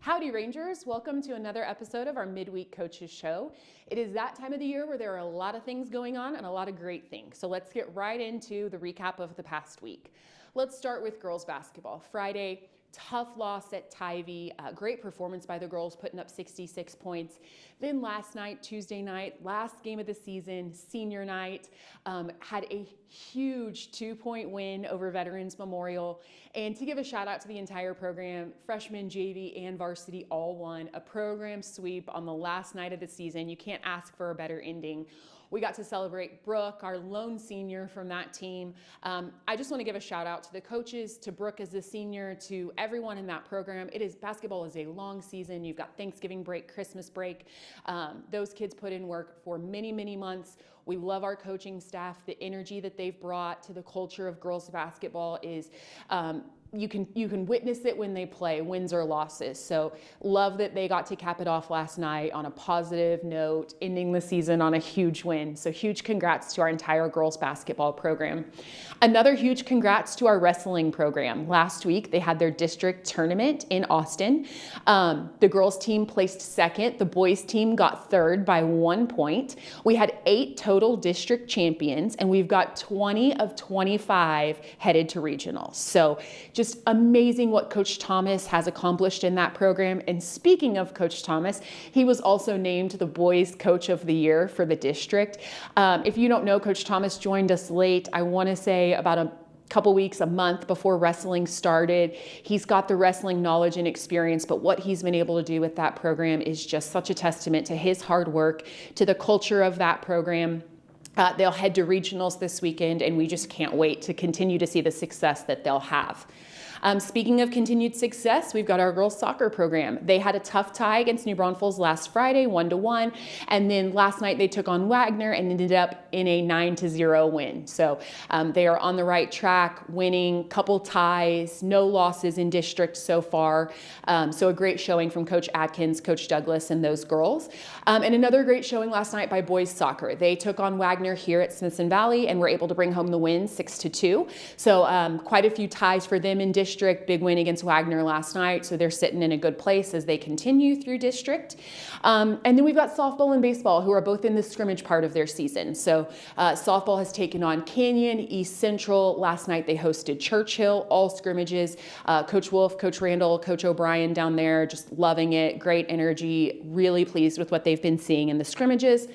Howdy Rangers, welcome to another episode of our midweek Coaches Show. It is that time of the year where there are a lot of things going on and a lot of great things. So let's get right into the recap of the past week. Let's start with girls basketball. Friday, tough loss at Tivy. Great performance by the girls, putting up 66 points. Then last night, Tuesday night, last game of the season, senior night, had a huge 2-point win over Veterans Memorial. And to give a shout out to the entire program, freshmen, JV, and varsity all won a program sweep on the last night of the season. You can't ask for a better ending. We got to celebrate Brooke, our lone senior from that team. I just want to give a shout out to the coaches, to Brooke as a senior, to everyone in that program. Basketball is a long season. You've got Thanksgiving break, Christmas break. Those kids put in work for many, many months. We love our coaching staff. The energy that they've brought to the culture of girls basketball is you can witness it when they play, wins or losses. So love that they got to cap it off last night on a positive note, ending the season on a huge win. So huge congrats to our entire girls basketball program. Another huge congrats to our wrestling program. Last week, they had their district tournament in Austin. The girls team placed second. The boys team got third by 1 point. We had 8 total district champions, and we've got 20 of 25 headed to regionals. So just amazing what Coach Thomas has accomplished in that program. And speaking of Coach Thomas, he was also named the Boys Coach of the Year for the district. If you don't know, Coach Thomas joined us late, I want to say about a couple weeks, a month before wrestling started. He's got the wrestling knowledge and experience, but what he's been able to do with that program is just such a testament to his hard work, to the culture of that program. They'll head to regionals this weekend, and we just can't wait to continue to see the success that they'll have. Speaking of continued success, we've got our girls soccer program. They had a tough tie against New Braunfels last Friday, 1-1. And then last night they took on Wagner and ended up in a 9-0 win. So they are on the right track, winning, couple ties, no losses in district so far. So a great showing from Coach Atkins, Coach Douglas, and those girls. And another great showing last night by boys soccer. They took on Wagner here at Smithson Valley and were able to bring home the win 6-2. So quite a few ties for them in district. Big win against Wagner last night, so they're sitting in a good place as they continue through district. And then we've got softball and baseball, who are both in the scrimmage part of their season. So softball has taken on Canyon, East Central. Last night they hosted Churchill, all scrimmages. Coach Wolf, Coach Randall, Coach O'Brien down there, just loving it. Great energy, really pleased with what they've been seeing in the scrimmages.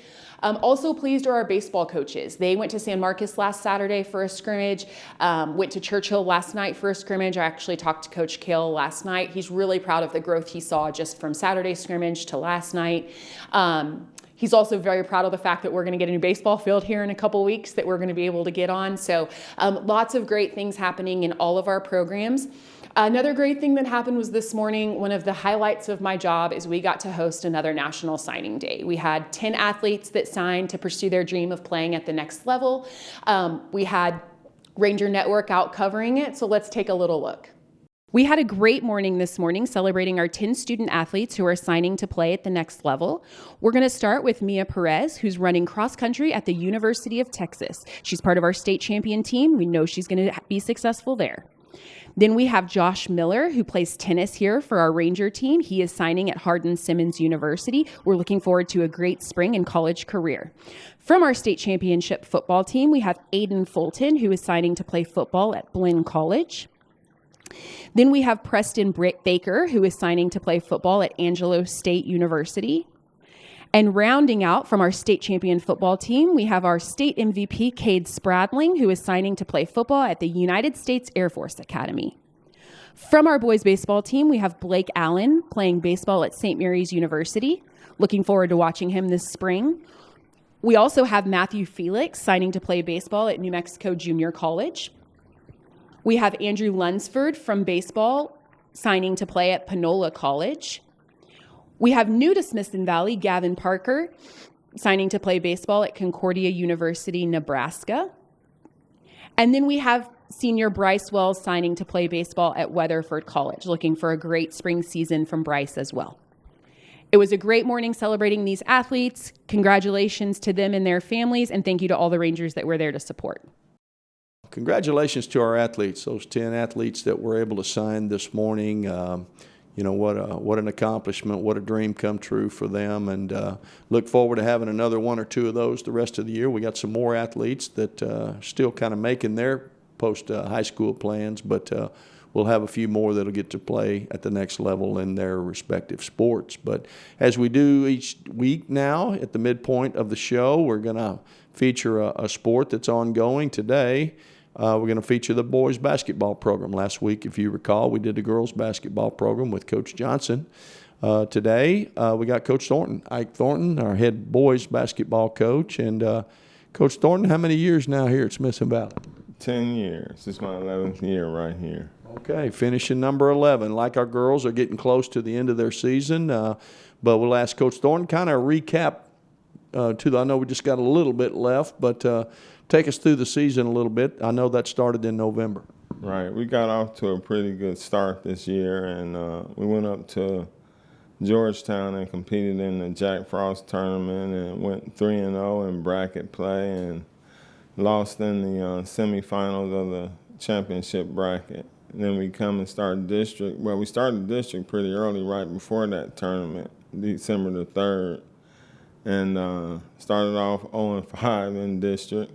Also pleased are our baseball coaches. They went to San Marcos last Saturday for a scrimmage, went to Churchill last night for a scrimmage. I actually talked to Coach Kale last night. He's really proud of the growth he saw just from Saturday scrimmage to last night. He's also very proud of the fact that we're going to get a new baseball field here in a couple weeks that we're going to be able to get on. So lots of great things happening in all of our programs. Another great thing that happened was this morning, one of the highlights of my job is we got to host another National Signing Day. We had 10 athletes that signed to pursue their dream of playing at the next level. We had Ranger Network out covering it, so let's take a little look. We had a great morning this morning celebrating our 10 student athletes who are signing to play at the next level. We're going to start with Mia Perez, who's running cross country at the University of Texas. She's part of our state champion team. We know she's going to be successful there. Then we have Josh Miller, who plays tennis here for our Ranger team. He is signing at Hardin-Simmons University. We're looking forward to a great spring and college career. From our state championship football team, we have Aiden Fulton, who is signing to play football at Blinn College. Then we have Preston Baker, who is signing to play football at Angelo State University. And rounding out from our state champion football team, we have our state MVP, Cade Spradling, who is signing to play football at the United States Air Force Academy. From our boys baseball team, we have Blake Allen playing baseball at St. Mary's University. Looking forward to watching him this spring. We also have Matthew Felix signing to play baseball at New Mexico Junior College. We have Andrew Lunsford from baseball signing to play at Panola College. We have new to Smithson Valley, Gavin Parker, signing to play baseball at Concordia University, Nebraska. And then we have senior Bryce Wells signing to play baseball at Weatherford College, looking for a great spring season from Bryce as well. It was a great morning celebrating these athletes. Congratulations to them and their families, and thank you to all the Rangers that were there to support. Congratulations to our athletes, those 10 athletes that were able to sign this morning. what an accomplishment, what a dream come true for them, and look forward to having another one or two of those the rest of the year. We got some more athletes that still kind of making their post-high school plans, but we'll have a few more that'll get to play at the next level in their respective sports. But as we do each week now, at the midpoint of the show, we're going to feature a sport that's ongoing today. We're going to feature the boys basketball program. Last week, if you recall, we did the girls basketball program with Coach Johnson. Today, we got Coach Thornton, Ike Thornton, our head boys basketball coach. And Coach Thornton, how many years now here at Smithson Valley? 10 years. This is my 11th year right here. Okay, finishing number 11. Like our girls are getting close to the end of their season, but we'll ask Coach Thornton kind of recap I know we just got a little bit left, but take us through the season a little bit. I know that started in November. Right. We got off to a pretty good start this year, and we went up to Georgetown and competed in the Jack Frost tournament and went 3-0 in bracket play and lost in the semifinals of the championship bracket. And then we come and start district. Well, we started district pretty early, right before that tournament, December the 3rd. And started off 0-5 in district.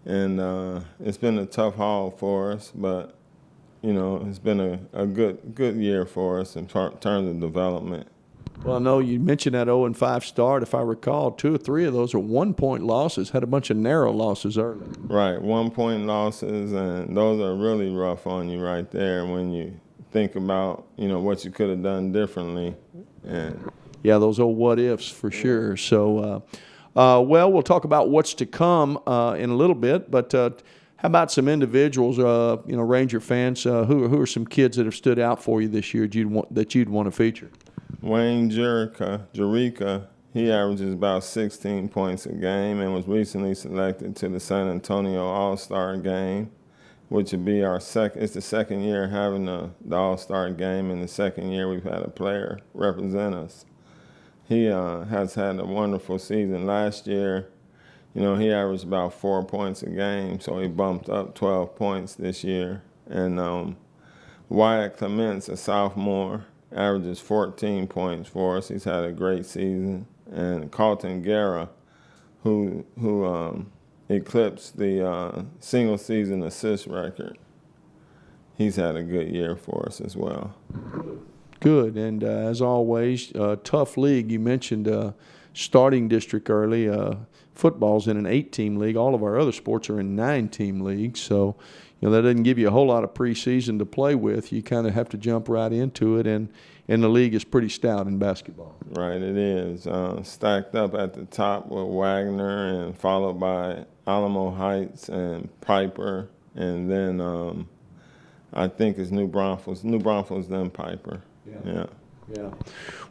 And it's been a tough haul for us, but, it's been a good year for us in terms of development. Well, I know you mentioned that 0-5 start. If I recall, 2 or 3 of those are one-point losses, had a bunch of narrow losses early. Right, one-point losses, and those are really rough on you right there when you think about, what you could have done differently. And yeah, those old what-ifs for sure. So, we'll talk about what's to come in a little bit, but how about some individuals, Ranger fans, who are some kids that have stood out for you this year that you'd want to feature? Wayne Jerica, he averages about 16 points a game and was recently selected to the San Antonio All-Star game, which would be it's the second year having the All-Star game, and the second year we've had a player represent us. He has had a wonderful season. Last year, he averaged about 4 points a game, so he bumped up 12 points this year. And Wyatt Clements, a sophomore, averages 14 points for us. He's had a great season. And Carlton Guerra, who eclipsed the single-season assist record, he's had a good year for us as well. Good, and as always, tough league. You mentioned starting district early. Football's in an 8-team league. All of our other sports are in 9-team leagues, so that doesn't give you a whole lot of preseason to play with. You kind of have to jump right into it, and the league is pretty stout in basketball. Right, it is. Stacked up at the top with Wagner, and followed by Alamo Heights and Piper, and then I think it's New Braunfels, then Piper. Yeah.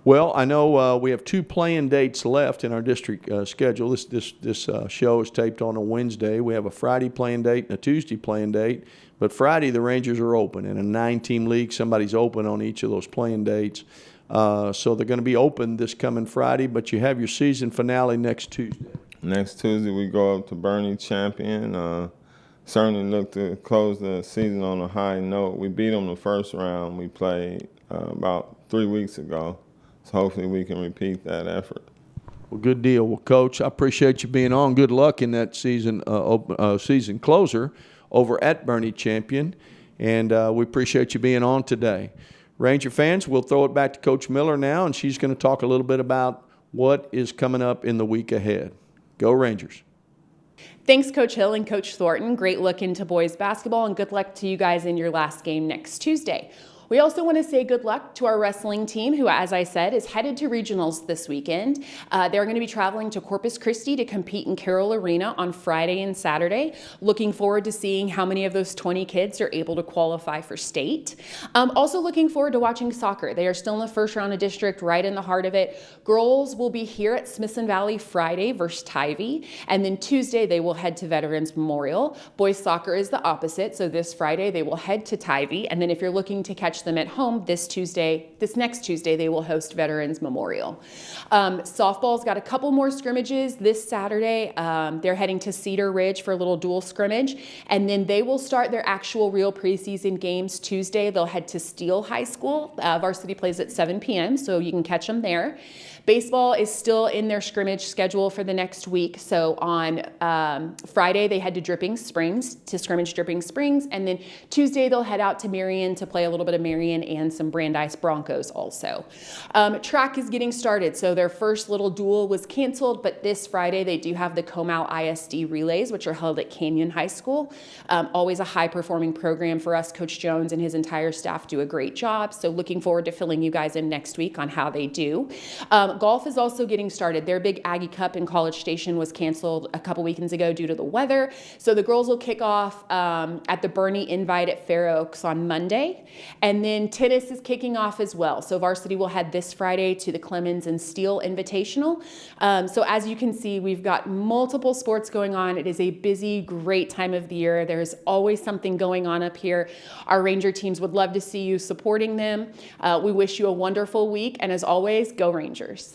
Well, I know we have 2 playing dates left in our district schedule. This show is taped on a Wednesday. We have a Friday playing date and a Tuesday playing date. But Friday, the Rangers are open. In a 9-team league, somebody's open on each of those playing dates. So they're going to be open this coming Friday, but you have your season finale next Tuesday. Next Tuesday, we go up to Bernie Champion. Certainly look to close the season on a high note. We beat them the first round. We played about 3 weeks ago. So hopefully we can repeat that effort. Well, good deal. Well, Coach, I appreciate you being on. Good luck in that season season closer over at Bernie Champion, and we appreciate you being on today. Ranger fans, we'll throw it back to Coach Miller now, and she's going to talk a little bit about what is coming up in the week ahead. Go Rangers. Thanks, Coach Hill and Coach Thornton. Great look into boys basketball, and good luck to you guys in your last game next Tuesday. We also want to say good luck to our wrestling team, who, as I said, is headed to regionals this weekend. They're going to be traveling to Corpus Christi to compete in Carroll Arena on Friday and Saturday. Looking forward to seeing how many of those 20 kids are able to qualify for state. Also looking forward to watching soccer. They are still in the first round of district, right in the heart of it. Girls will be here at Smithson Valley Friday versus Tivy, and then Tuesday they will head to Veterans Memorial. Boys soccer is the opposite, so this Friday they will head to Tivy, and then if you're looking to catch catch them at home this next Tuesday, they will host Veterans Memorial. Softball's got a couple more scrimmages this Saturday. They're heading to Cedar Ridge for a little dual scrimmage, and then they will start their actual real preseason games Tuesday. They'll head to Steele High School. Varsity plays at 7 p.m., so you can catch them there. Baseball is still in their scrimmage schedule for the next week. So on Friday, they head to Dripping Springs to scrimmage Dripping Springs. And then Tuesday, they'll head out to Marion to play a little bit of Marion and some Brandeis Broncos also. Track is getting started. So their first little duel was canceled, but this Friday, they do have the Comal ISD relays, which are held at Canyon High School. Always a high-performing program for us. Coach Jones and his entire staff do a great job. So looking forward to filling you guys in next week on how they do. Golf is also getting started. Their big Aggie Cup in College Station was canceled a couple weekends ago due to the weather. So the girls will kick off at the Bernie Invite at Fair Oaks on Monday. And then tennis is kicking off as well. So varsity will head this Friday to the Clemens and Steele Invitational. So as you can see, we've got multiple sports going on. It is a busy, great time of the year. There's always something going on up here. Our Ranger teams would love to see you supporting them. We wish you a wonderful week. And as always, go Rangers.